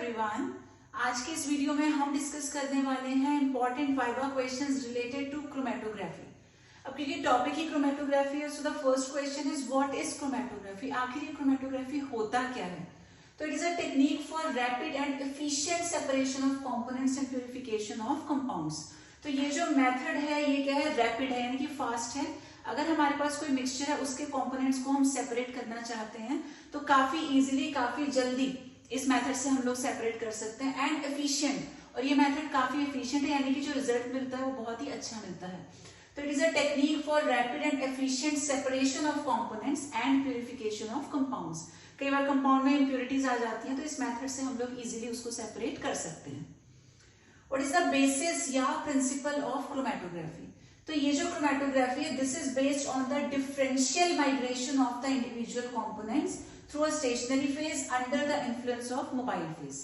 Everyone, आज के इस वीडियो में हम डिस्कस करने वाले हैं important viva questions related to chromatography. अब क्योंकि टॉपिक ही क्रोमेटोग्राफी है, so the first question is what is chromatography. आखिर ये क्रोमेटोग्राफी होता क्या है? तो it is a technique for rapid and efficient separation of components and purification of compounds. तो ये जो मेथड है ये क्या है? रैपिड है, यानी कि फास्ट है। अगर हमारे पास कोई मिक्सचर है, उसके कंपोनेंट्स को हम सेपरेट करना चाहते हैं तो काफी इजीली, काफी जल्दी इस मेथड से हम लोग सेपरेट कर सकते हैं। एंड एफिशिएंट, और ये मेथड काफी एफिशिएंट है, यानी कि जो रिजल्ट मिलता है वो बहुत ही अच्छा मिलता है। तो it is a technique for rapid and efficient separation of components and purification of compounds. कई बार कंपाउंड में इंप्योरिटीज आ जाती हैं, तो इस मेथड से हम लोग इजीली उसको सेपरेट कर सकते हैं। व्हाट इज द बेसिस या प्रिंसिपल ऑफ क्रोमेटोग्राफी? तो ये जो क्रोमेटोग्राफी है, this is based on the differential migration of the individual components through a stationary phase under the influence of mobile phase.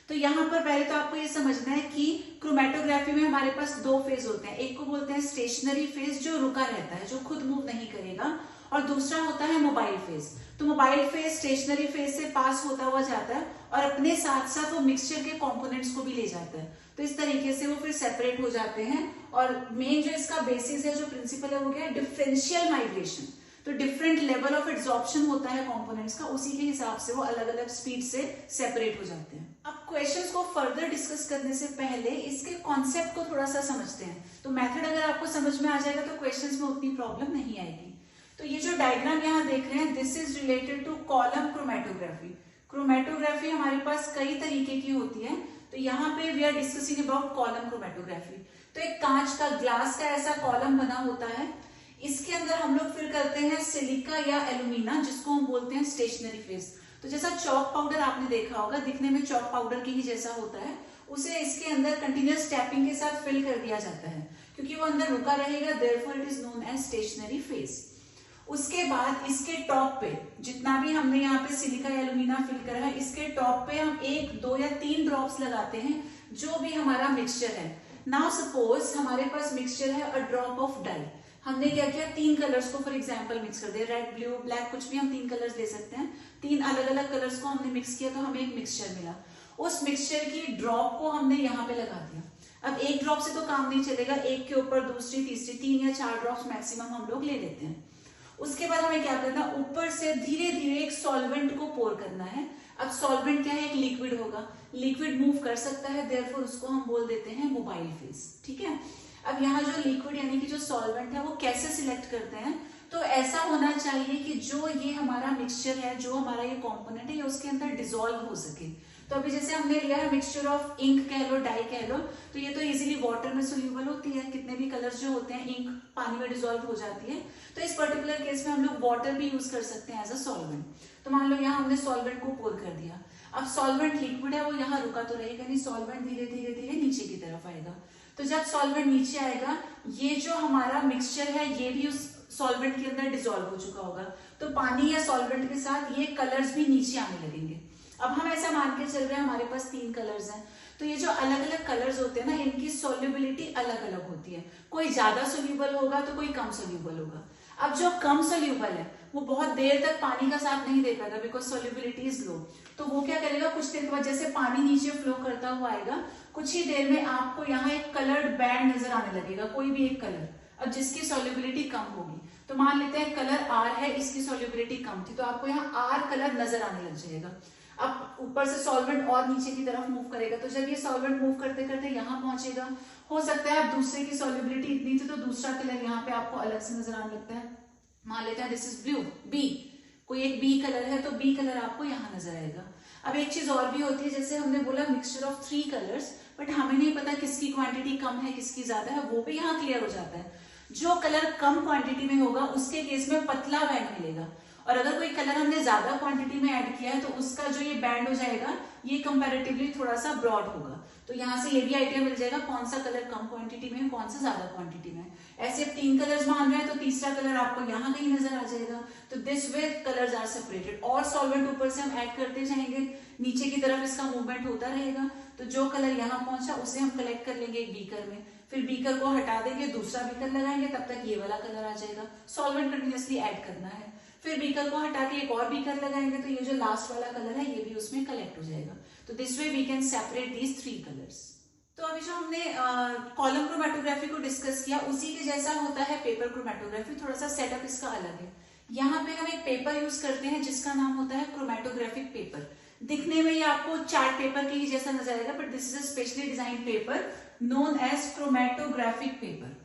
तो यहाँ पर पहले तो आपको ये समझना है कि क्रोमेटोग्राफी में हमारे पास दो फेज होते हैं। एक को बोलते हैं स्टेशनरी फेज, जो रुका रहता है, जो खुद मूव नहीं करेगा, और दूसरा होता है मोबाइल फेज। तो मोबाइल फेज स्टेशनरी फेज से पास होता हुआ जाता है और अपने साथ साथ वो मिक्सचर के कंपोनेंट्स को भी ले जाता है। तो इस तरीके से वो फिर सेपरेट हो जाते हैं। और मेन जो इसका बेसिस है, जो प्रिंसिपल है, वो क्या है? Differential migration. तो डिफरेंट लेवल ऑफ एब्जॉर्प्शन होता है कंपोनेंट्स का, उसी के हिसाब से वो अलग अलग स्पीड से सेपरेट हो जाते हैं। अब क्वेश्चंस को फर्दर डिस्कस करने से पहले इसके कॉन्सेप्ट को थोड़ा सा समझते हैं। तो मेथड अगर आपको समझ में आ जाएगा तो क्वेश्चंस में उतनी प्रॉब्लम नहीं आएगी। तो ये जो डायग्राम यहाँ देख रहे हैं, this is related to column chromatography. Chromatography हमारे पास कई तरीके की होती है, तो यहाँ पे we are discussing about column chromatography. तो एक कांच का, ग्लास का ऐसा कॉलम बना होता है, इसके अंदर हम लोग फिल करते हैं सिलिका या एल्यूमिना, जिसको हम बोलते हैं स्टेशनरी फेज। तो जैसा चॉक पाउडर आपने देखा होगा, दिखने में चॉक पाउडर के ही जैसा होता है, उसे इसके अंदर कंटिन्यूअस टैपिंग के साथ फिल कर दिया जाता है, क्योंकि वो अंदर रुका रहेगा, therefore it is known as stationary phase. उसके बाद इसके टॉप पे जितना भी हमने यहाँ पे सिलिका या एल्यूमिना फिल करा है, इसके टॉप पे हम 1, 2 या 3 ड्रॉप्स लगाते हैं, जो भी हमारा मिक्सचर है। नाउ सपोज हमारे पास मिक्सचर है अ ड्रॉप ऑफ डाई। हमने क्या किया? 3 कलर्स को फॉर एग्जांपल मिक्स कर दिया, रेड, ब्लू, ब्लैक, कुछ भी हम 3 कलर्स ले सकते हैं। 3 अलग अलग कलर्स को हमने मिक्स किया तो हमें एक मिक्सचर मिला। उस मिक्सचर की ड्रॉप को हमने यहाँ पे लगा दिया। अब एक ड्रॉप से तो काम नहीं चलेगा, एक के ऊपर दूसरी, तीसरी, 3 या 4 ड्रॉप्स मैक्सिमम हम लोग ले लेते हैं। उसके बाद हमें क्या करना? ऊपर से धीरे धीरे एक सॉल्वेंट को पोर करना है। अब सॉल्वेंट क्या है? एक लिक्विड होगा, लिक्विड मूव कर सकता है, देयरफॉर उसको हम बोल देते हैं मोबाइल फेज। ठीक है। अब यहाँ जो लिक्विड यानी कि जो सॉल्वेंट है, वो कैसे सिलेक्ट करते हैं? तो ऐसा होना चाहिए कि जो ये हमारा मिक्सचर है, जो हमारा ये कंपोनेंट है, ये उसके अंदर डिसॉल्व हो सके। तो अभी जैसे हमने लिया है मिक्सचर ऑफ इंक कह लो, डाई कह लो, तो ये तो इजीली वाटर में सोल्यूबल होती है। कितने भी कलर्स जो होते हैं, इंक पानी में डिसॉल्व हो जाती है। तो इस पर्टिकुलर केस में हम लोग वाटर भी यूज कर सकते हैं एज अ सॉल्वेंट। तो मान लो यहाँ हमने सॉल्वेंट को पोर कर दिया। अब सॉल्वेंट लिक्विड है, वो यहाँ रुका तो रहेगा नहीं, सॉल्वेंट धीरे धीरे धीरे नीचे की तरफ आएगा। तो जब सॉल्वेंट नीचे आएगा, ये जो हमारा मिक्सचर है, ये भी उस सॉल्वेंट के अंदर डिसॉल्व हो चुका होगा। तो पानी या सॉल्वेंट के साथ ये कलर्स भी नीचे आने लगेंगे। अब हम ऐसा मान के चल रहे हैं हमारे पास 3 कलर्स हैं, तो ये जो अलग अलग कलर्स होते हैं ना, इनकी सोल्यूबिलिटी अलग अलग होती है। कोई ज्यादा सोल्यूबल होगा तो कोई कम सोल्यूबल होगा। अब जो कम सोल्यूबल है वो बहुत देर तक पानी का साथ नहीं दे पाएगा, बिकॉज सोल्यूबिलिटी इज लो। तो वो क्या करेगा? कुछ देर के बाद जैसे पानी नीचे फ्लो करता हुआ आएगा, कुछ ही देर में आपको यहाँ एक कलर्ड बैंड नजर आने लगेगा, कोई भी एक कलर, अब जिसकी सोल्यूबिलिटी कम होगी। तो मान लेते हैं कलर आर है, इसकी सोल्यूबिलिटी कम थी, तो आपको यहाँ आर कलर नजर आने लग जाएगा। अब ऊपर से सॉल्वेंट और नीचे की तरफ मूव करेगा, तो जब ये सॉल्वेंट मूव करते करते यहाँ पहुंचेगा, हो सकता है अब दूसरे की सॉल्युबिलिटी इतनी थी तो दूसरा कलर यहाँ पे आपको अलग से नजर आने लगता है। मान लेते हैं दिस इज ब्लू, बी, कोई एक बी कलर है, तो बी कलर आपको यहाँ नजर आएगा। अब एक चीज और भी होती है, जैसे हमने बोला मिक्सचर ऑफ 3 कलर्स, बट हमें नहीं पता किसकी क्वांटिटी कम है, किसकी ज्यादा है, वो भी यहाँ क्लियर हो जाता है। जो कलर कम क्वांटिटी में होगा उसके केस में पतला बैंड मिलेगा, और अगर कोई कलर हमने ज्यादा क्वांटिटी में ऐड किया है तो उसका जो ये बैंड हो जाएगा, ये कंपैरेटिवली थोड़ा सा ब्रॉड होगा। तो यहाँ से ये भी आइडिया मिल जाएगा कौन सा कलर कम क्वांटिटी में है, कौन सा ज्यादा क्वांटिटी में है। ऐसे 3 कलर्स मान रहे हैं तो तीसरा कलर आपको यहाँ कहीं नजर आ जाएगा। तो this way colours are separated, और सॉल्वेंट ऊपर से हम ऐड करते जाएंगे, नीचे की तरफ इसका मूवमेंट होता रहेगा। तो जो कलर यहाँ पहुंचा उसे हम कलेक्ट कर लेंगे एक बीकर में, फिर बीकर को हटा देंगे, दूसरा बीकर लगाएंगे, तब तक ये वाला कलर आ जाएगा। सॉल्वेंट कंटिन्यूअसली ऐड करना है, फिर बीकर को हटा के एक और बीकर लगाएंगे, तो ये जो लास्ट वाला कलर है ये भी उसमें कलेक्ट हो जाएगा। तो this way we can separate these 3 colours. तो अभी जो हमने कॉलम क्रोमेटोग्राफी को डिस्कस किया उसी के जैसा होता है पेपर क्रोमेटोग्राफी, थोड़ा सा सेटअप इसका अलग है। यहाँ पे हम एक पेपर यूज करते हैं जिसका नाम होता है क्रोमेटोग्राफिक पेपर। दिखने में ये आपको चार्ट पेपर के ही जैसा नजर आएगा, but this is a specially design paper known as chromatographic paper.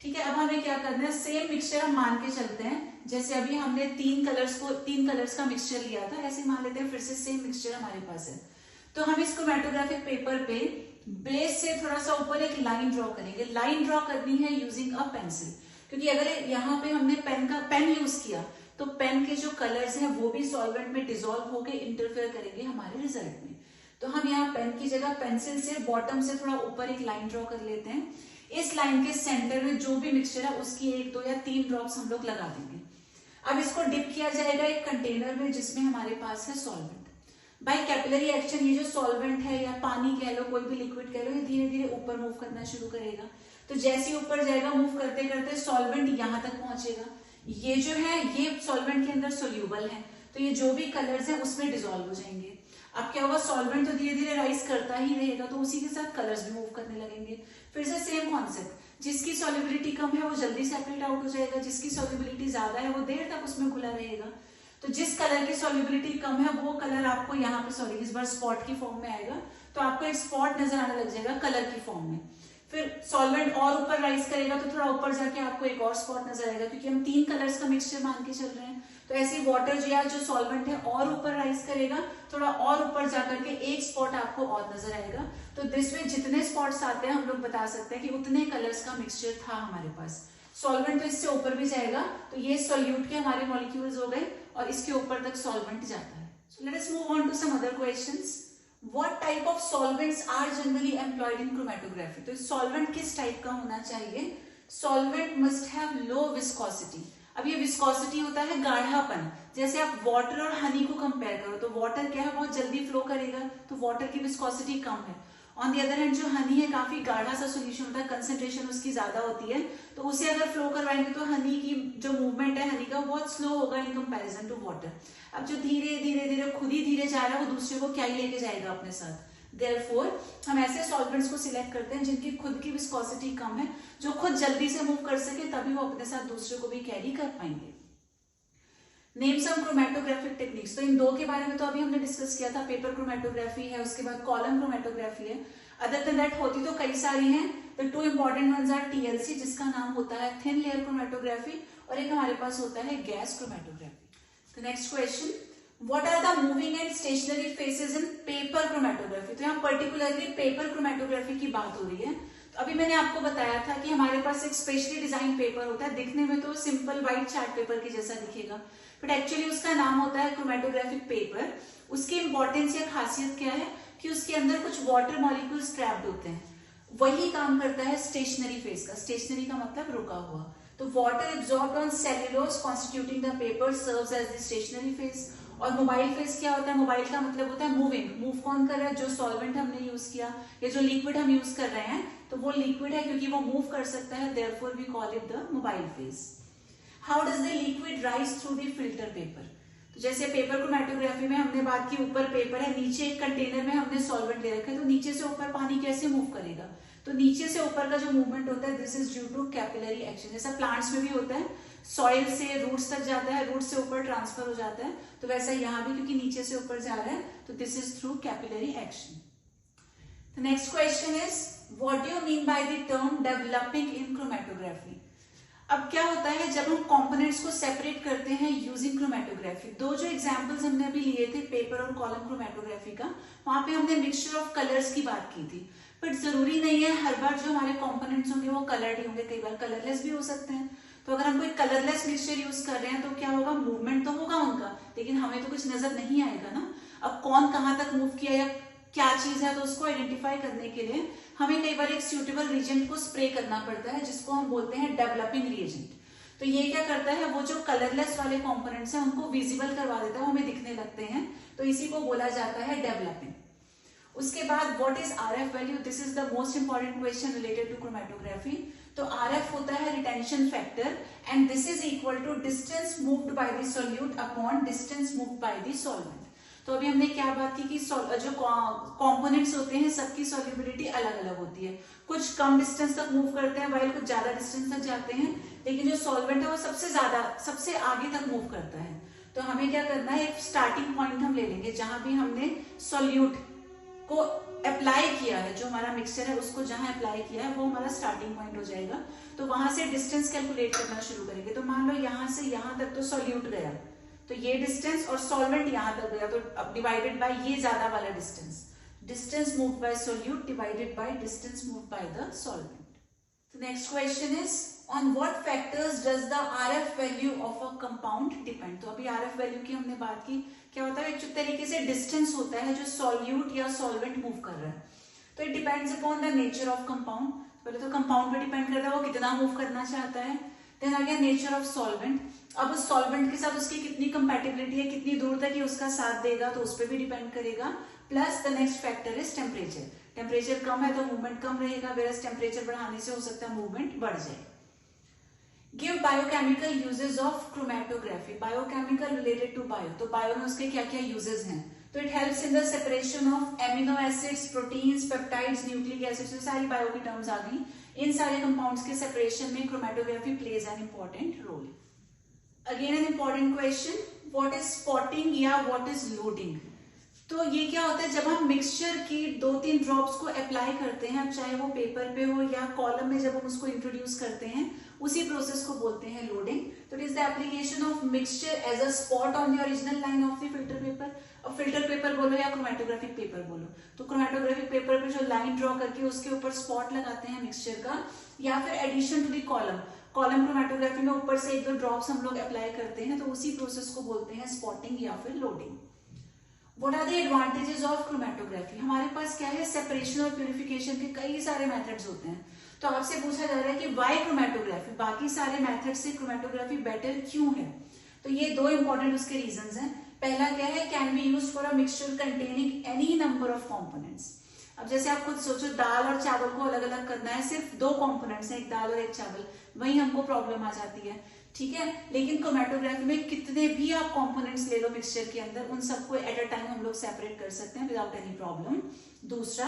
ठीक है, अब हमें क्या करना है, सेम मिक्सचर हम मान के चलते हैं। जैसे अभी हमने 3 कलर्स का मिक्सचर लिया था, ऐसे मान लेते हैं फिर से सेम मिक्सचर हमारे पास है। तो हम इस क्रोमेटोग्राफिक पेपर पे बेस से थोड़ा सा ऊपर एक लाइन ड्रॉ करेंगे। लाइन ड्रॉ करनी है यूजिंग अ पेंसिल, क्योंकि अगर यहाँ पे हमने पेन यूज किया तो पेन के जो कलर्स हैं वो भी सॉल्वेंट में डिसॉल्व होके इंटरफेयर करेंगे हमारे रिजल्ट में। तो हम यहाँ पेन की जगह पेंसिल से बॉटम से थोड़ा ऊपर एक लाइन ड्रॉ कर लेते हैं। इस लाइन के सेंटर में जो भी मिक्सचर है उसकी 1, 2 या 3 ड्रॉप्स हम लोग लगा देंगे। अब इसको डिप किया जाएगा एक कंटेनर में जिसमें हमारे पास है सॉल्वेंट। बाय कैपिलरी एक्शन ये जो सॉल्वेंट है या पानी कह लो, कोई भी लिक्विड कह लो, ये धीरे धीरे ऊपर मूव करना शुरू करेगा। तो जैसे ही ऊपर जाएगा मूव करते करते सॉल्वेंट यहाँ तक पहुंचेगा। ये जो है ये सॉल्वेंट के अंदर सोल्यूबल है, तो ये जो भी कलर्स हैं उसमें डिसॉल्व हो जाएंगे। अब क्या होगा, सॉल्वेंट तो धीरे धीरे राइज करता ही रहेगा, तो उसी के साथ कलर्स भी मूव करने लगेंगे। फिर से सेम कॉन्सेप्ट, जिसकी सॉल्युबिलिटी कम है वो जल्दी सेपरेट आउट हो जाएगा, जिसकी सॉल्युबिलिटी ज्यादा है वो देर तक उसमें घुला रहेगा। तो जिस कलर की सॉल्युबिलिटी कम है वो कलर आपको यहाँ पे इस बार स्पॉट की फॉर्म में आएगा, तो आपको एक स्पॉट नजर आने लग जाएगा कलर की फॉर्म में। फिर सॉल्वेंट और ऊपर राइज करेगा तो थोड़ा ऊपर जाके आपको एक और स्पॉट नजर आएगा, क्योंकि हम 3 कलर्स का मिक्सचर मान के चल रहे हैं। तो ऐसे वाटर जो सॉल्वेंट है और ऊपर राइज करेगा, थोड़ा और ऊपर जाकर के एक स्पॉट आपको और नजर आएगा। तो दिस वे जितने स्पॉट्स आते हैं हम लोग बता सकते हैं कि उतने कलर्स का मिक्सचर था हमारे पास। सॉल्वेंट तो इससे ऊपर भी जाएगा, तो ये सोल्यूट के हमारे मॉलिक्यूल्स हो गए और इसके ऊपर तक सॉल्वेंट जाता है। So let us move on to some other questions. What type of solvents are generally employed in chromatography? तो सॉल्वेंट किस टाइप का होना चाहिए? Solvent must have low viscosity. अब ये विस्कोसिटी होता है गाढ़ापन। जैसे आप वाटर और हनी को कंपेयर करो तो वाटर क्या है, बहुत जल्दी फ्लो करेगा, तो वाटर की विस्कोसिटी कम है। ऑन दी अदर हैंड जो हनी है काफी गाढ़ा सा सोल्यूशन होता है, कंसेंट्रेशन उसकी ज्यादा होती है, तो उसे अगर फ्लो करवाएंगे तो हनी की जो मूवमेंट है हनी का वो बहुत स्लो होगा इन कंपैरिजन टू वाटर। अब जो धीरे धीरे धीरे खुद ही धीरे जा रहा है वो दूसरे को क्या ही लेके जाएगा अपने साथ। देयरफॉर हम ऐसे सॉल्वेंट्स को सिलेक्ट करते हैं जिनकी खुद की विस्कोसिटी कम है, जो खुद जल्दी से मूव कर सके, तभी वो अपने साथ दूसरे को भी कैरी कर पाएंगे। Name some chromatographic techniques. तो इन 2 के बारे में तो अभी हमने डिस्कस किया था, पेपर क्रोमेटोग्राफी है, उसके बाद कॉलम क्रोमेटोग्राफी है। अदर देन दैट होती तो कई सारी हैं। The 2 important ones are TLC जिसका नाम होता है थिन लेयर क्रोमेटोग्राफी, और एक हमारे पास होता है गैस क्रोमेटोग्राफी। तो next question, what are the moving and stationary phases in paper chromatography? तो यहाँ पर्टिकुलरली पेपर क्रोमेटोग्राफी की बात हो रही है। तो अभी मैंने आपको बताया था कि हमारे पास एक स्पेशली डिजाइन पेपर होता है, दिखने में तो सिंपल व्हाइट चार्ट पेपर के जैसा दिखेगा, बट एक्चुअली उसका नाम होता है क्रोमेटोग्राफिक पेपर। उसकी इंपॉर्टेंस या खासियत क्या है कि उसके अंदर कुछ वाटर मॉलिक्यूल्स ट्रैप्ड होते हैं, वही काम करता है स्टेशनरी फेज का। स्टेशनरी का मतलब रुका हुआ। तो water absorbed on cellulose constituting the paper serves as the stationary phase. और मोबाइल फेज क्या होता है? मोबाइल का मतलब होता है मूविंग। मूव कौन कर रहा है? जो सॉल्वेंट हमने यूज किया या जो लिक्विड हम यूज कर रहे हैं, तो वो लिक्विड है क्योंकि वो मूव कर सकता है, therefore we call it the mobile phase. How does the liquid rise through the filter paper? तो जैसे पेपर क्रोमेटोग्राफी में हमने बात की, ऊपर पेपर है, नीचे एक कंटेनर में हमने सॉल्वेंट ले रखा है, तो नीचे से ऊपर पानी कैसे मूव करेगा? तो नीचे से ऊपर का जो मूवमेंट होता है this is due to capillary action. जैसा प्लांट्स में भी होता है, सॉइल से रूट्स तक जाता है, रूट्स से ऊपर ट्रांसफर हो जाता है, तो वैसा यहाँ भी क्योंकि नीचे से ऊपर जा रहा है, तो this is through capillary action. The next question is what do you mean by the term developing in chromatography? अब क्या होता है जब हम कंपोनेंट्स को सेपरेट करते हैं यूजिंग क्रोमेटोग्राफी? 2 जो एग्जांपल्स हमने अभी लिए थे पेपर और कॉलम क्रोमेटोग्राफी का, वहां पे हमने मिक्सचर ऑफ कलर्स की बात की थी, बट जरूरी नहीं है हर बार जो हमारे कंपोनेंट्स होंगे वो कलर्ड ही होंगे, कई बार कलरलेस भी हो सकते हैं। तो अगर हम कोई कलरलेस मिक्सचर यूज कर रहे हैं तो क्या होगा, मूवमेंट तो होगा उनका, लेकिन हमें तो कुछ नजर नहीं आएगा ना। अब कौन कहाँ तक मूव किया या क्या चीज है, तो उसको आइडेंटिफाई करने के लिए हमें कई बार एक सूटेबल रिएजेंट को स्प्रे करना पड़ता है, जिसको हम बोलते हैं डेवलपिंग रिएजेंट। तो ये क्या करता है, वो जो कलरलेस वाले कंपोनेंट्स हैं उनको विजिबल करवा देता है, हमें दिखने लगते हैं, तो इसी को बोला जाता है डेवलपिंग। उसके बाद what is RF value? This is the most important question related to chromatography. तो RF होता है retention factor, and this is equal to distance moved by the solute upon distance moved by the solvent. तो अभी हमने क्या बात की कि जो कंपोनेंट्स होते हैं सबकी सॉल्युबिलिटी अलग अलग होती है, कुछ कम डिस्टेंस तक मूव करते हैं वाइल कुछ ज्यादा डिस्टेंस तक जाते हैं, लेकिन जो सॉल्वेंट है वो सबसे आगे तक मूव करता है। तो हमें क्या करना है, एक स्टार्टिंग पॉइंट हम ले लेंगे जहां भी हमने सॉल्यूट को अप्लाई किया है, जो हमारा मिक्सचर है उसको जहां अप्लाई किया है वो हमारा स्टार्टिंग पॉइंट हो जाएगा। तो वहां से डिस्टेंस कैलकुलेट करना शुरू करेंगे। तो मान लो यहां से यहां तक तो सॉल्यूट गया, तो ये डिस्टेंस और सॉल्वेंट यहां तक गया, तो अब डिवाइडेड बाय ये ज्यादा वाला distance move by solute divided by distance move by the solvent. तो next question is on what factors does the RF value of a compound depend. तो अभी आरएफ वैल्यू की हमने बात की, क्या होता है, एक तरीके से डिस्टेंस होता है जो सॉल्यूट या सॉल्वेंट मूव कर रहा है। तो it depends upon the nature of compound. पहले तो कंपाउंड पे डिपेंड करता है वो कितना मूव करना चाहता है। देन आ गया नेचर ऑफ सॉल्वेंट, अब उस सॉल्वेंट के साथ उसकी कितनी कंपैटिबिलिटी है, कितनी दूर तक ये उसका साथ देगा, तो उस पर भी डिपेंड करेगा। Plus the next factor is temperature, temperature कम है तो मूवमेंट कम रहेगा, वेरस टेम्परेचर बढ़ाने से हो सकता है मूवमेंट बढ़ जाए। Give biochemical uses of chromatography, biochemical related to bio, तो बायो में उसके क्या क्या यूजेस हैं। तो it helps in the separation of amino acids, proteins, peptides, nucleic acids, सारी बायो की टर्म्स आ गई। इन सारे कंपाउंड्स के सेपरेशन में chromatography plays an important role. Again an important question, what is spotting या व्हाट इज लोडिंग। तो ये क्या होता है, जब हम मिक्सचर की 2-3 ड्रॉप्स को अप्लाई करते हैं, चाहे वो पेपर पे हो या कॉलम में जब हम उसको इंट्रोड्यूस करते हैं, उसी प्रोसेस को बोलते हैं लोडिंग। तो it is the application of mixture as a spot on the original line of the filter paper. अब फिल्टर पेपर बोलो या क्रोमैटोग्राफिक पेपर बोलो, तो क्रोमैटोग्राफिक पेपर पे जो लाइन ड्रॉ करके उसके ऊपर स्पॉट लगाते हैं मिक्सचर का, या फिर addition to the column chromatography में ऊपर से 1-2 ड्रॉप्स हम लोग अप्लाई करते हैं, तो उसी प्रोसेस को बोलते हैं स्पॉटिंग या फिर loading. What are the advantages of chromatography? हमारे पास क्या है, सेपरेशन और प्यूरिफिकेशन के कई सारे मेथड्स होते हैं। तो आपसे पूछा जा रहा है कि व्हाई क्रोमैटोग्राफी, बाकी सारे मेथड से क्रोमैटोग्राफी बेटर क्यों है। तो ये 2 इंपॉर्टेंट उसके रीजंस हैं। पहला क्या है, can be used for a mixture containing any number of components. अब जैसे आप खुद सोचो, दाल और चावल को अलग अलग करना है, सिर्फ 2 कंपोनेंट्स हैं, एक दाल और एक चावल, वही हमको प्रॉब्लम आ जाती है, ठीक है। लेकिन क्रोमैटोग्राफी में कितने भी आप कंपोनेंट्स ले लो मिक्सचर के अंदर, उन सबको एट अ टाइम हम लोग सेपरेट कर सकते हैं विदाउट एनी प्रॉब्लम। दूसरा,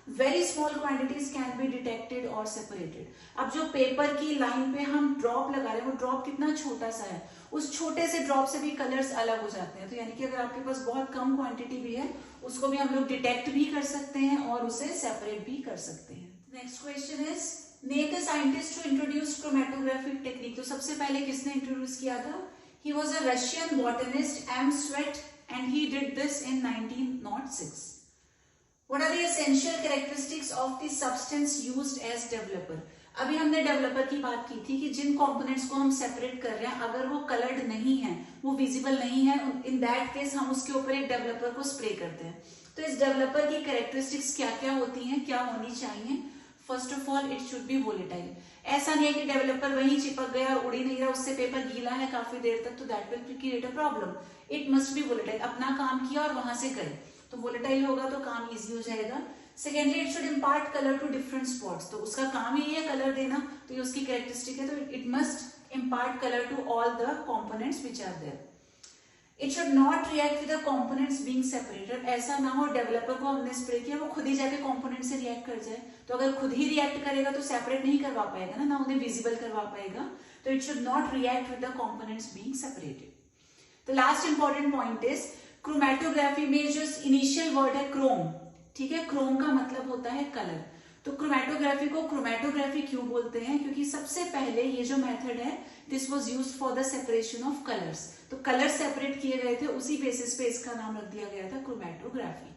very small quantities can be detected और सेपरेटेड। अब जो पेपर की लाइन पे हम ड्रॉप लगा रहे हैं, वो ड्रॉप कितना छोटा सा है, उस छोटे से ड्रॉप से भी कलर्स अलग हो जाते हैं। तो यानी कि अगर आपके पास बहुत कम क्वांटिटी भी है, उसको भी हम लोग डिटेक्ट भी कर सकते हैं और उसे सेपरेट भी कर सकते हैं। Next question is name the scientist who introduced chromatographic technique. तो सबसे पहले किसने इंट्रोड्यूस किया था, he was a Russian botanist M Tswett and he did this in 1906। What are the essential characteristics of the substance used as developer? अभी हमने developer की बात की थी कि जिन कंपोनेंट्स को हम सेपरेट कर रहे हैं, अगर वो कलर्ड नहीं है, वो विजिबल नहीं है, इन दैट केस हम उसके ऊपर एक डेवलपर को स्प्रे करते हैं। तो इस डेवलपर की कैरेक्टरिस्टिक्स क्या क्या होती हैं, क्या होनी चाहिए। First of all, it should be volatile. ऐसा नहीं है कि डेवलपर वहीं चिपक गया और उड़ ही नहीं रहा, उससे पेपर गीला है काफी देर तक, तो that will create a problem. It must be volatile, अपना काम किया और वहां से गए, तो वोलेटाइल होगा तो काम इजी हो जाएगा। Secondly, it should impart colour to different spots, तो उसका काम ही है कलर देना, तो ये उसकी कैरेक्टरिस्टिक है। तो it must impart colour to all the components which are there. It should not react with the components being separated, ऐसा ना हो डेवलपर को हमने स्प्रे किया, वो खुद ही जाके कंपोनेंट से रिएक्ट कर जाए। तो अगर खुद ही रिएक्ट करेगा तो सेपरेट नहीं करवा पाएगा ना उन्हें विजिबल करवा पाएगा। तो it should not react with the components being separated. The last important point is chromatography में जो इनिशियल वर्ड है क्रोम, ठीक है, क्रोम का मतलब होता है कलर। तो क्रोमैटोग्राफी को क्रोमैटोग्राफी क्यों बोलते हैं, क्योंकि सबसे पहले ये जो मेथड है, this was used for the separation of colours. तो कलर सेपरेट किए गए थे, उसी बेसिस पे इसका नाम रख दिया गया था क्रोमैटोग्राफी।